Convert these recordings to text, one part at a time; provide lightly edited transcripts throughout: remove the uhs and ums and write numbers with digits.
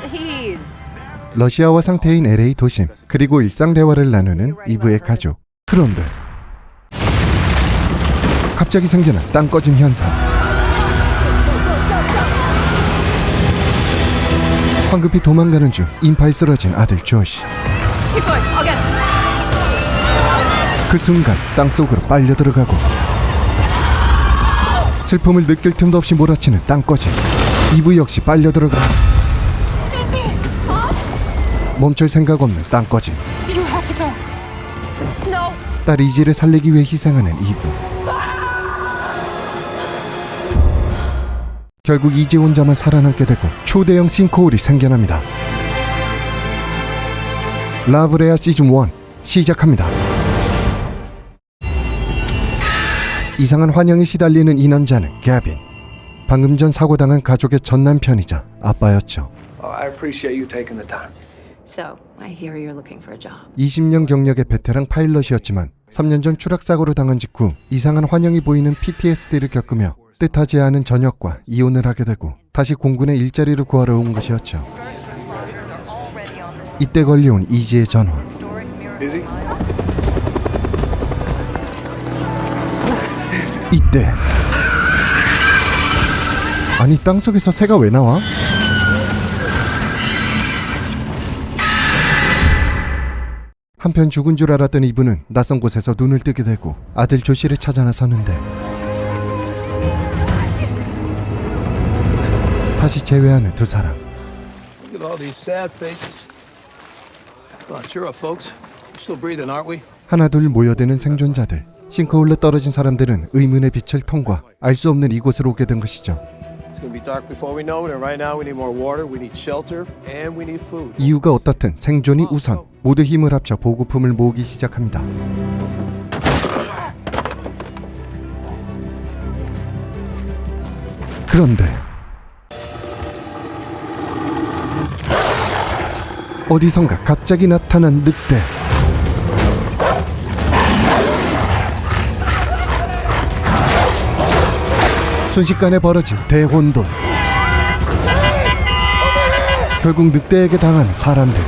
He's 러시아와 상태인 LA 도심, 그리고 일상 대화를 나누는 이브의 가족. 그런데 갑자기 생겨난 땅 꺼짐 현상. 황급히 도망가는 중 인파에 쓰러진 아들 조시. keep going. I'll get him. 그 순간 땅속으로 빨려 들어가고 슬픔을 느낄 틈도 없이 몰아치는 땅 꺼짐. 이브 역시 빨려 들어가. 멈출 생각 없는 땅 꺼짐. You have to go. No. 딸 이지를 살리기 위해 희생하는 이브. 결국 이지 혼자만 살아남게 되고 초대형 싱크홀이 생겨납니다. 라브레아 시즌1 시작합니다. 이상한 환영에 시달리는 이 남자는 게빈. 방금 전 사고당한 가족의 전 남편이자 아빠였죠. I appreciate you taking the time. So I hear you're looking for a job. 20년 경력의 베테랑 파일럿이었지만 3년 전 추락사고를 당한 직후 이상한 환영이 보이는 PTSD를 겪으며 뜻하지 않은 전역과 이혼을 하게 되고 다시 공군의 일자리를 구하러 온 것이었죠. 이때 걸려온 이지의 전화. Busy? 이때 아니 땅속에서 새가 왜 나와? 한편 죽은 줄 알았던 이브는 낯선 곳에서 눈을 뜨게 되고 아들 조시를 찾아 나섰는데 다시 재회하는 두 사람. Look at all these sad faces. Cheer up, folks. We're still breathing, aren't we? 하나둘 모여드는 생존자들. 싱크홀로 떨어진 사람들은 의문의 빛을 통과 알 수 없는 이곳으로 오게 된 것이죠. It's gonna be dark before we know it, and right now we need more water, we need shelter, and we need food. 이유가 어떻든 생존이 우선. 모두 힘을 합쳐 보급품을 모으기 시작합니다. 그런데 어디선가 갑자기 나타난 늑대. 순식간에 벌어진 대혼돈. 결국 늑대에게 당한 사람들.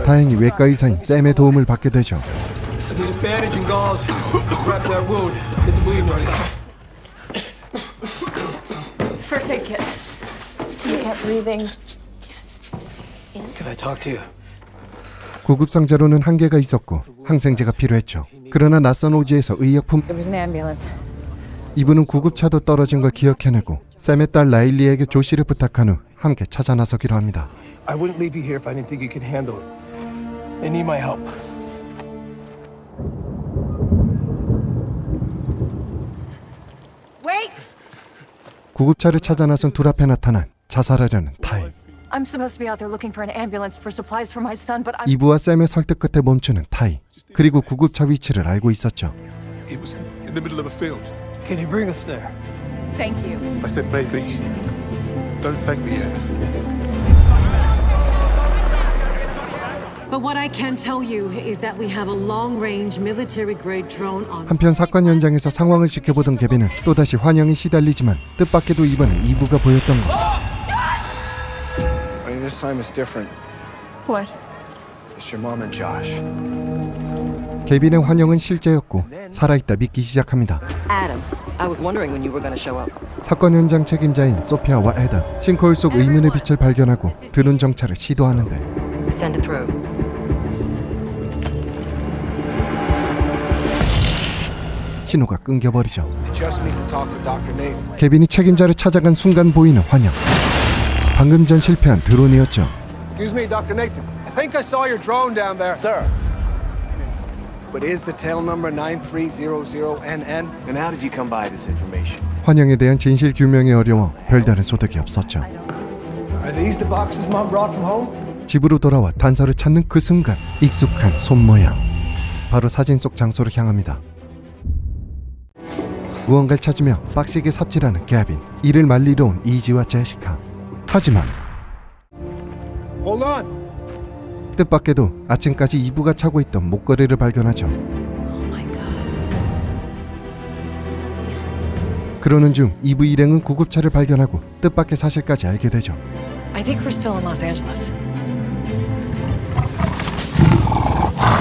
다행히 외과 의사인 샘의 도움을 받게 되죠. I need a bandage and gauze. Wrap that wound. Get the bleeding on it. First aid kit. You kept breathing. Can I talk to you? 구급상자로는 한계가 있었고 항생제가 필요했죠. 그러나 낯선 오지에서 의약품. There was an ambulance. 이분은 구급차도 떨어진 걸 기억해내고 샘의 딸 라일리에게 조시를 부탁한 후 함께 찾아 나서기로 합니다. I wouldn't leave you here if I didn't think you could handle it. They need my help. Wait. 구급차를 찾아 나선 둘 앞에 나타난 자살하려는 타이. I'm supposed to be out there looking for an ambulance for supplies for my son, but I'm 이브와 샘의 설득 끝에 멈추는 타이. 그리고 구급차 위치를 알고 있었죠. It was in the middle of a field. Can you bring us there? Thank you. I said, maybe. Don't thank me yet. But what I can tell you is that we have a long-range military-grade drone on. 한편 사건 현장에서 상황을 지켜보던 개빈은 또다시 환영에 시달리지만 뜻밖에도 이번엔 이브가 보였던 것. I mean, this time it's different. What? It's your mom and Josh. 개빈의 환영은 실제였고 살아있다 믿기 시작합니다. Adam, I was wondering when you were going to show up. 사건 현장 책임자인 소피아와 에단, 싱크홀 속 의문의 빛을 발견하고 드론 정찰을 시도하는데 Send it through. 신호가 끊겨버리죠. I just need to talk to Dr. Nathan. 개빈이 책임자를 찾아간 순간 보이는 환영. 방금 전 실패한 드론이었죠. Excuse me, Dr. Nathan. I think I saw your drone down there. Sir. But is the tail number 9300NN? And how did you come by this information? 환영에 대한 진실 규명이 어려워 별다른 소득이 없었죠. Are these the boxes Mom brought from home? 집으로 돌아와 단서를 찾는 그 순간 익숙한 손모양. 바로 사진 속 장소로 향합니다. 무언가를 찾으며 빡시게 삽질하는 게빈. 이를 말리러 온 이지와 제시카. 하지만 Hold on. 뜻밖에도 아침까지 이브가 차고 있던 목걸이를 발견하죠. 그러는 중 이브 일행은 구급차를 발견하고 뜻밖의 사실까지 알게 되죠. I think we're still in Los Angeles.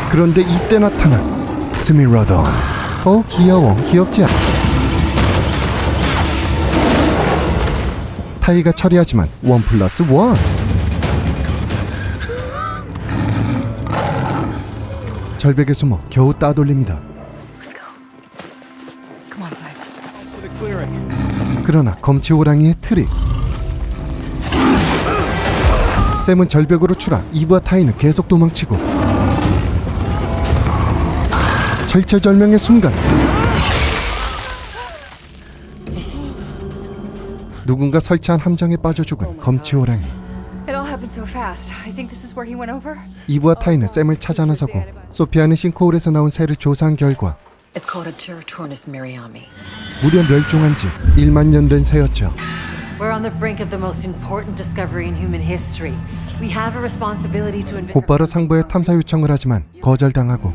그런데 이때 나타난 스미러던. 귀여워. 귀엽지 않아? 타이가 처리하지만 1+1. 절벽에 숨어 겨우 따돌립니다. Let's go. Come on, Ty. For the clearing. 그러나 검치 호랑이의 트릭. 샘은 절벽으로 추락. 이브와 타이는 계속 도망치고 절체절명의 순간 누군가 설치한 함정에 빠져 죽은 검치 호랑이. It all happened so fast. I think this is where he went over. 이브와 타이는 샘을 찾아 나서고 소피아는 싱크홀에서 나온 새를 조사한 결과 It's called a Terratornis miriami. 무려 멸종한 지 1만 년 된 새였죠. We're on the brink of the most important discovery in human history. We have a responsibility to invent. 곧바로 상부에 탐사 요청을 하지만 거절당하고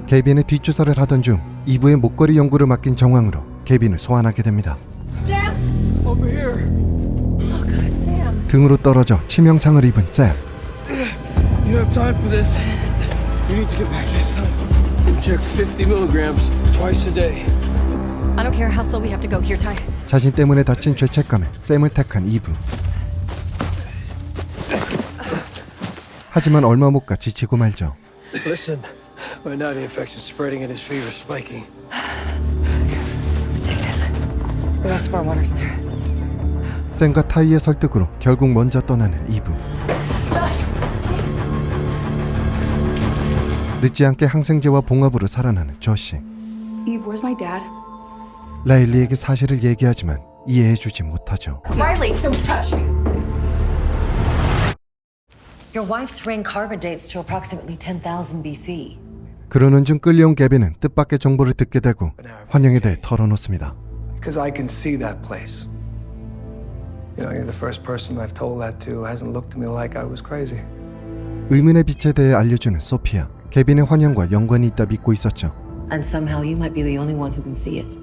케빈의 뒷조사를 하던 중 이브의 목걸이 연구를 맡긴 정황으로 케빈을 소환하게 됩니다. Over here. Oh God, Sam. 등으로 떨어져 치명상을 입은 샘. You don't have time for this. You need to get back to your son. Check 50 milligrams twice a day. I don't care how slow we have to go here, Ty. 자신 때문에 다친 죄책감에 샘을 택한 이브. 하지만 얼마 못 가 지치고 말죠. Listen, by now the infection's spreading and his fever's spiking. Take this. The rest of our water's in there. 샘과 타이의 설득으로 결국 먼저 떠나는 이브. 늦지 않게 항생제와 봉합으로 살아나는 조시. Eve, where's my dad? 라일리에게 사실을 얘기하지만 이해해주지 못하죠. Riley, don't touch me. Your wife's ring carbon dates to approximately 10,000 BC. 그러는 중 끌려온 개빈은 뜻밖의 정보를 듣게 되고 환영에 대해 털어놓습니다. Because I can see that place. You know, you're the first person I've told that to who hasn't looked at me like I was crazy. 의문의 빛에 대해 알려주는 소피아. 개빈의 환영과 연관이 있다 믿고 있었죠. And somehow you might be the only one who can see it.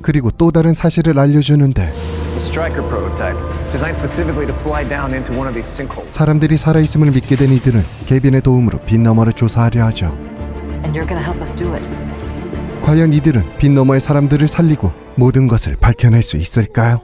그리고 또 다른 사실을 알려주는데 It's a Stryker prototype, designed specifically to fly down into one of these sinkholes. 사람들이 살아있음을 믿게 된 이들은 개빈의 도움으로 빛 너머를 조사하려 하죠. And you're gonna help us do it. 과연 이들은 빛 너머의 사람들을 살리고 모든 것을 밝혀낼 수 있을까요?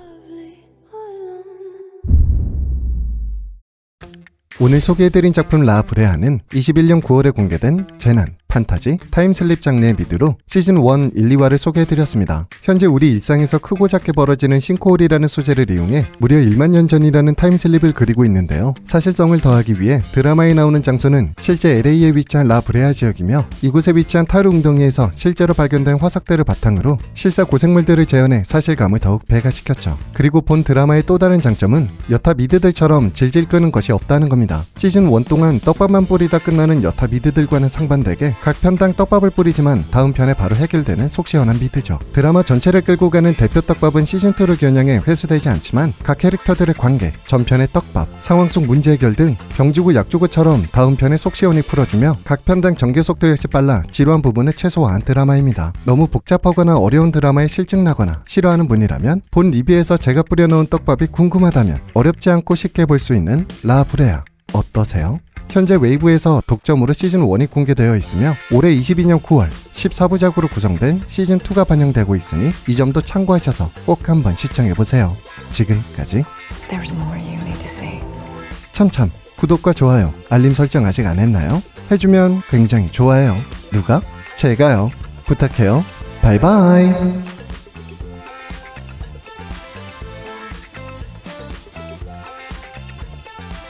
오늘 소개해드린 작품 라브레아는 21년 9월에 공개된 재난, 판타지, 타임슬립 장르의 미드로 시즌 1, 1, 2화를 소개해드렸습니다. 현재 우리 일상에서 크고 작게 벌어지는 싱크홀이라는 소재를 이용해 무려 1만 년 전이라는 타임슬립을 그리고 있는데요. 사실성을 더하기 위해 드라마에 나오는 장소는 실제 LA에 위치한 라브레아 지역이며 이곳에 위치한 타르 웅덩이에서 실제로 발견된 화석들을 바탕으로 실사 고생물들을 재현해 사실감을 더욱 배가시켰죠. 그리고 본 드라마의 또 다른 장점은 여타 미드들처럼 질질 끄는 것이 없다는 겁니다. 시즌 1 동안 떡밥만 뿌리다 끝나는 여타 미드들과는 상반되게 각 편당 떡밥을 뿌리지만 다음 편에 바로 해결되는 속 시원한 미드죠. 드라마 전체를 끌고 가는 대표 떡밥은 시즌2를 겨냥해 회수되지 않지만 각 캐릭터들의 관계, 전편의 떡밥, 상황 속 문제 해결 등 병주고 약주고처럼 다음 편에 속 시원히 풀어주며 각 편당 전개 속도 역시 빨라 지루한 부분을 최소화한 드라마입니다. 너무 복잡하거나 어려운 드라마에 실증나거나 싫어하는 분이라면 본 리뷰에서 제가 뿌려놓은 떡밥이 궁금하다면 어렵지 않고 쉽게 볼 수 있는 라브레아 어떠세요? 현재 웨이브에서 독점으로 시즌1이 공개되어 있으며 올해 22년 9월 14부작으로 구성된 시즌2가 반영되고 있으니 이 점도 참고하셔서 꼭 한번 시청해보세요. 지금까지 There's more you need to see. 참참 구독과 좋아요, 알림 설정 아직 안 했나요? 해주면 굉장히 좋아해요. 누가? 제가요. 부탁해요. 바이바이.